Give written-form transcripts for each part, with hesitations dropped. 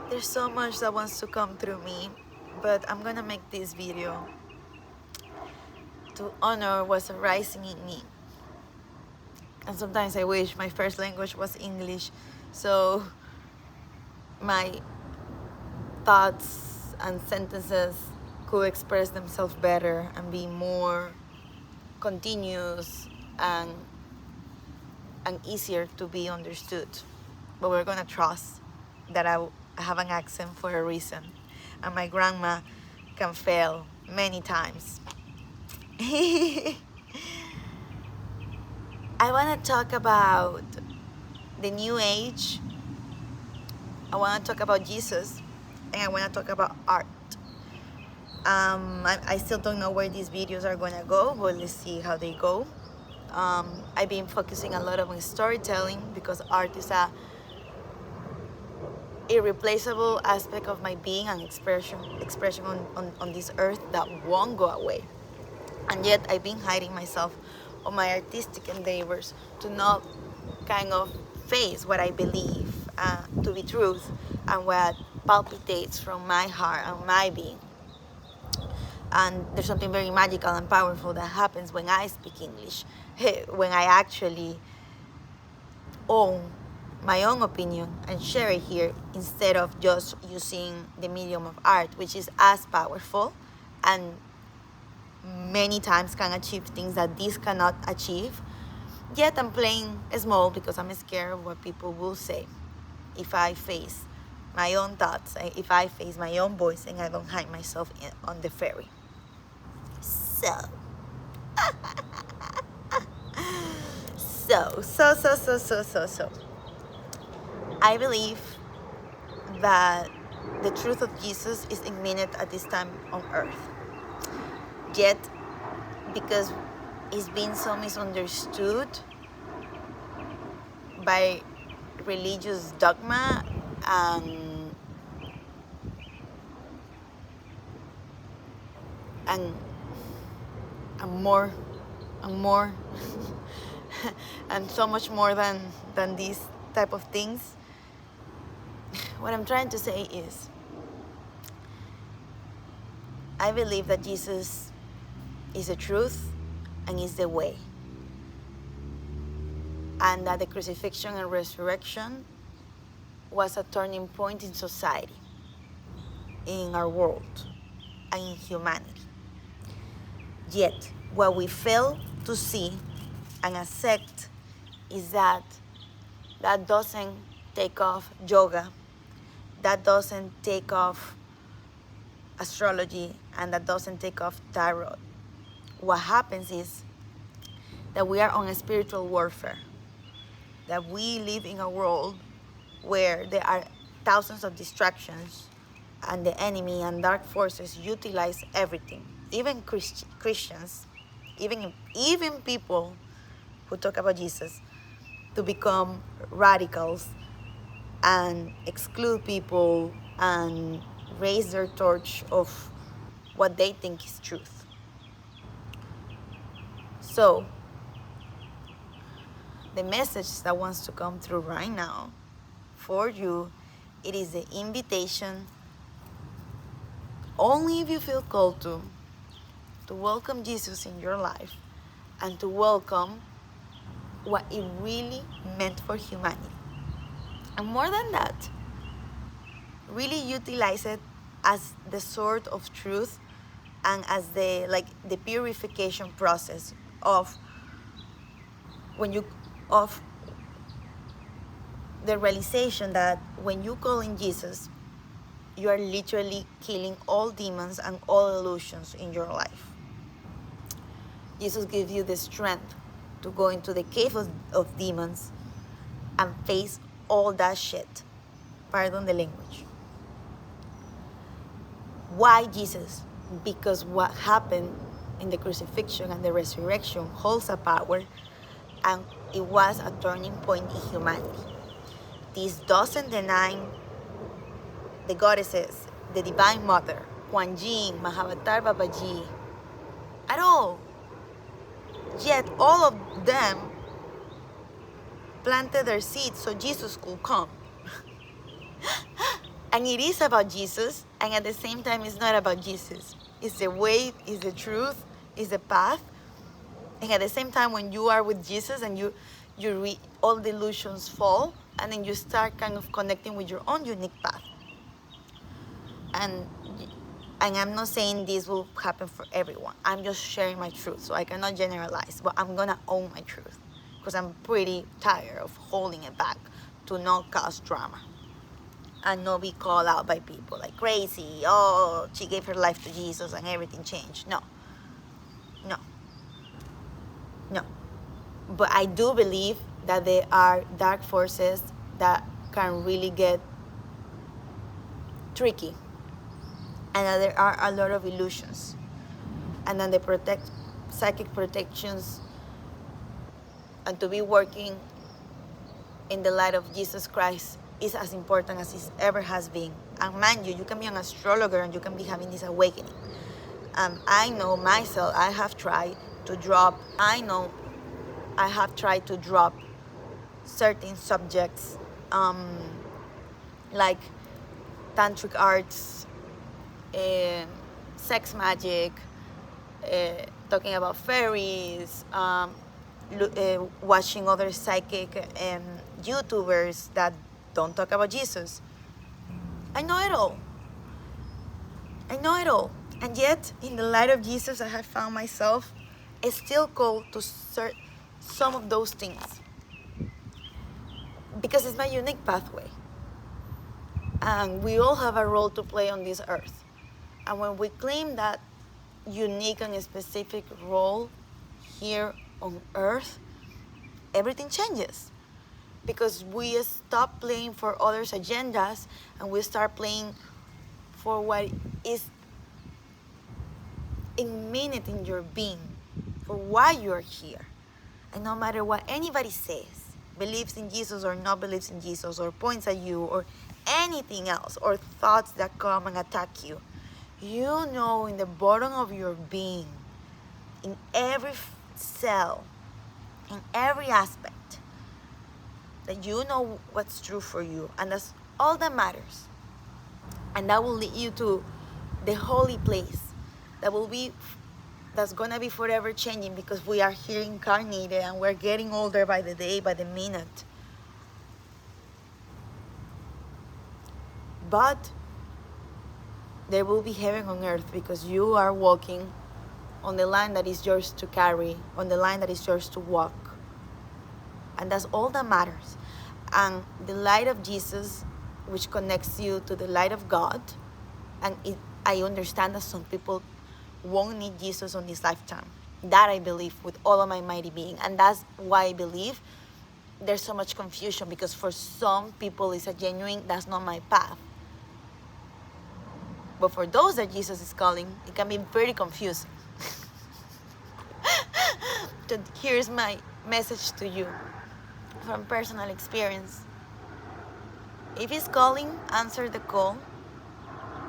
There's so much that wants to come through me, but I'm gonna make this video to honor what's arising in me. And sometimes I wish my first language was English, so my thoughts and sentences could express themselves better and be more continuous and easier to be understood. But we're gonna trust that I have an accent for a reason, and my grandma can fail many times. I want to talk about the new age. I want to talk about Jesus, and I want to talk about art. I still don't know where these videos are gonna go, but let's see how they go. I've been focusing a lot on storytelling because art is a irreplaceable aspect of my being and expression on this earth that won't go away. And yet I've been hiding myself on my artistic endeavors to not kind of face what I believe to be truth and what palpitates from my heart and my being. And there's something very magical and powerful that happens when I speak English, when I actually own my own opinion and share it here instead of just using the medium of art, which is as powerful and many times can achieve things that this cannot achieve. Yet I'm playing small because I'm scared of what people will say if I face my own thoughts, if I face my own voice and I don't hide myself on the ferry. So, so. I believe that the truth of Jesus is imminent at this time on earth. Yet, because it's been so misunderstood by religious dogma and more and more and so much more than these type of things. What I'm trying to say is I believe that Jesus is the truth and is the way, and that the crucifixion and resurrection was a turning point in society, in our world, and in humanity. Yet, what we fail to see and accept is that doesn't take off yoga, that doesn't take off astrology, and that doesn't take off tarot. What happens is that we are on a spiritual warfare, that we live in a world where there are thousands of distractions and the enemy and dark forces utilize everything, even Christians, even people who talk about Jesus, to become radicals and exclude people and raise their torch of what they think is truth. So, the message that wants to come through right now for you, it is the invitation, only if you feel called to welcome Jesus in your life and to welcome what it really meant for humanity. And more than that, really utilize it as the sword of truth and as the purification process of the realization that when you call in Jesus, you are literally killing all demons and all illusions in your life. Jesus gives you the strength to go into the cave of demons and face all that shit. Pardon the language. Why Jesus? Because what happened in the crucifixion and the resurrection holds a power, and it was a turning point in humanity. This doesn't deny the goddesses, the Divine Mother, Kuan Yin, Mahavatar Babaji, at all. Yet all of them planted their seeds so Jesus could come. And it is about Jesus, and at the same time, it's not about Jesus. It's the way, it's the truth, it's the path. And at the same time, when you are with Jesus and all the illusions fall, and then you start kind of connecting with your own unique path. And I'm not saying this will happen for everyone. I'm just sharing my truth, so I cannot generalize. But I'm gonna own my truth, because I'm pretty tired of holding it back to not cause drama and not be called out by people like crazy. Oh, she gave her life to Jesus and everything changed. No, no, no. But I do believe that there are dark forces that can really get tricky, and that there are a lot of illusions, and then the psychic protections, and to be working in the light of Jesus Christ is as important as it ever has been. And mind you, you can be an astrologer and you can be having this awakening. I know myself, I have tried to drop certain subjects, like tantric arts, sex magic, talking about fairies, watching other psychic YouTubers that don't talk about Jesus. I know it all. I know it all. And yet, in the light of Jesus, I have found myself still called to some of those things, because it's my unique pathway. And we all have a role to play on this earth. And when we claim that unique and specific role here on earth, everything changes. Because we stop playing for others' agendas and we start playing for what is imminent in your being, for why you're here. And no matter what anybody says, believes in Jesus or not believes in Jesus, or points at you, or anything else, or thoughts that come and attack you, you know in the bottom of your being, in every cell, in every aspect, that you know what's true for you, and that's all that matters. And that will lead you to the holy place that's gonna be forever changing, because we are here incarnated and we're getting older by the day, by the minute. But there will be heaven on earth, because you are walking on the line that is yours to carry, on the line that is yours to walk. And that's all that matters. And the light of Jesus, which connects you to the light of God, and I understand that some people won't need Jesus on this lifetime. That I believe with all of my mighty being. And that's why I believe there's so much confusion, because for some people it's a genuine, that's not my path. But for those that Jesus is calling, it can be very confusing. So here's my message to you from personal experience. If he's calling, answer the call,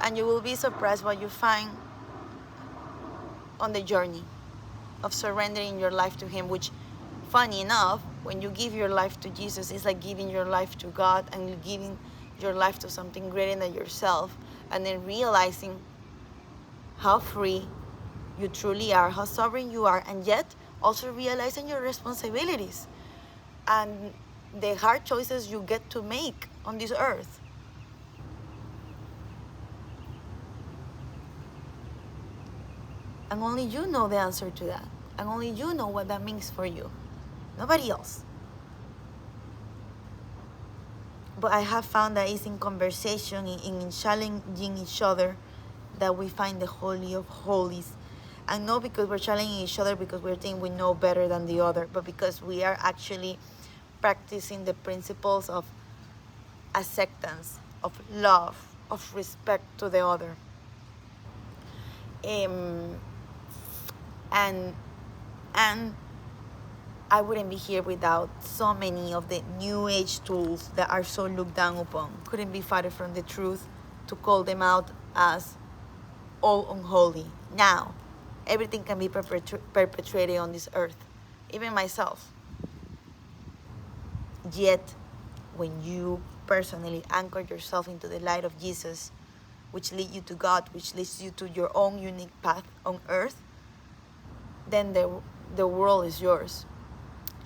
and you will be surprised what you find on the journey of surrendering your life to him, which, funny enough, when you give your life to Jesus, it's like giving your life to God and giving your life to something greater than yourself, and then realizing how free you truly are, how sovereign you are, and yet also realizing your responsibilities and the hard choices you get to make on this earth. And only you know the answer to that. And only you know what that means for you. Nobody else. But I have found that it's in conversation, in challenging each other, that we find the Holy of Holies. And not because we're challenging each other because we're thinking we know better than the other, but because we are actually practicing the principles of acceptance, of love, of respect to the other. And I wouldn't be here without so many of the new age tools that are so looked down upon. Couldn't be farther from the truth to call them out as all unholy. Now, everything can be perpetrated on this earth, even myself. Yet, when you personally anchor yourself into the light of Jesus, which lead you to God, which leads you to your own unique path on earth, then the world is yours.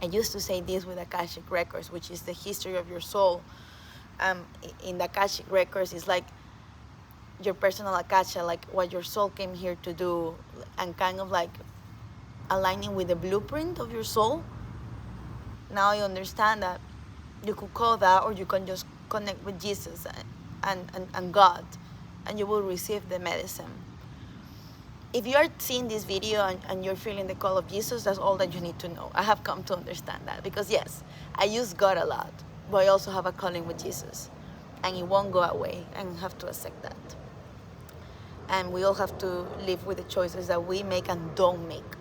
I used to say this with Akashic Records, which is the history of your soul. In the Akashic Records, it's like your personal Akasha, like what your soul came here to do, and kind of like aligning with the blueprint of your soul. Now I understand that you could call that, or you can just connect with Jesus and God, and you will receive the medicine. If you are seeing this video and you're feeling the call of Jesus, that's all that you need to know. I have come to understand that, because yes, I use God a lot, but I also have a calling with Jesus, and it won't go away, and you have to accept that. And we all have to live with the choices that we make and don't make.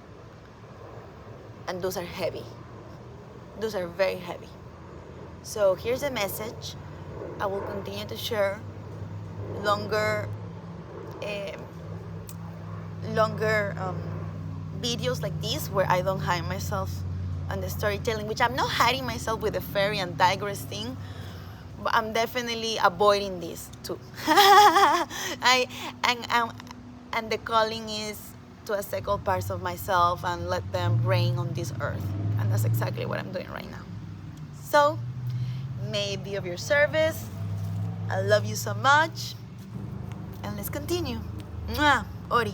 And those are heavy. Those are very heavy. So here's a message. I will continue to share longer videos like this, where I don't hide myself on the storytelling, which I'm not hiding myself with the fairy and tigress thing, but I'm definitely avoiding this too. And the calling is to accept all parts of myself and let them reign on this earth, and that's exactly what I'm doing right now. So may it be of your service. I love you so much, and let's continue. Mwah, Ori.